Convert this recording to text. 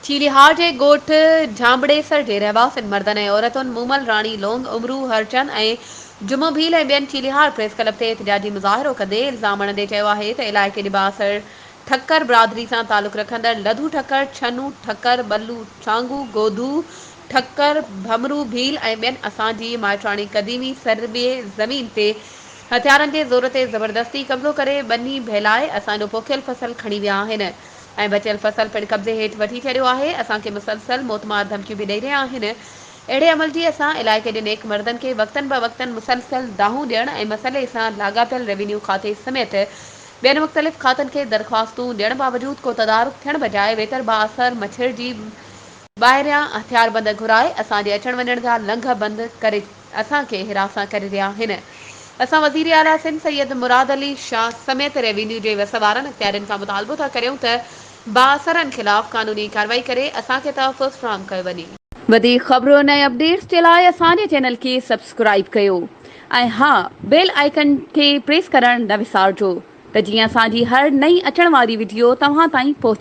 चीलिहार जे ॻोठ झांबड़ेसर जे रहवासियुनि मर्दनि ऐं औरतुनि मूमल राणी लोंग उमरू हरचंद ऐं जुमो भील ऐं ॿियनि चीलिहार प्रेस क्लब ते एहतिजाजी मुज़ाहिरो कंदे इल्ज़ाम हणंदे चयो आहे त इलाइक़े जे बासर ठक्कर बिरादरी सां तालुक़ रखंदड़ लधू ठक्कर, छनू ठक्कर, बल्लू चांगू, गोधू ठक्कर, भमरू भील ऐं ॿियनि असांजी माइटाणी क़दीमी सरबे ज़मीन ते हथियारनि जे ज़ोर ते ज़बरदस्ती कब्ज़ो करे ॿनी बहिलाए असांजो पोखियल फसल खणी विया आहिनि ऐं बचियल फसल पिणु कब्ज़े हेठि वठी छॾियो आहे। असांखे मुसलसल मोतमार धमकियूं बि ॾेई रहिया आहिनि। अहिड़े अमल जी असां इलाइक़े जे नेक मर्दनि खे वक़्तनि ब वक़्तनि मुसलसल दाहूं ॾियण ऐं मसइले सां लाॻापियल रेवेन्यू खाते समेत ॿियनि मुख़्तलिफ़ खातनि खे दरख़्वास्तूं ॾियण बावजूदि को तदारुक थियण बजाए वेतर बासर मछर जी ॿाहिरियां हथियारबंद घुराए असांजे अचण वञण जा लंघ बंदि करे असांखे हिरासां करे रहिया आहिनि। असां वज़ीर आला सिंध सैयद मुराद अली शाह समेत रेवेन्यू जे वसवारनि इख्तियारियुनि खां मुतालबो था करियूं त बासरनि ख़िलाफ़ कानूनी कार्रवाई करे असांखे तहफ़ुज़ फ़राहम कयो वञे। वधीक ख़बरुनि ऐं अपडेट्स जे लाइ असांजे चैनल खे सब्सक्राइब कयो ऐं हा बेल आइकन खे प्रेस करणु न विसारिजो त जीअं असांजी हर नई अचण वारी वीडियो तव्हां ताईं पहुचे।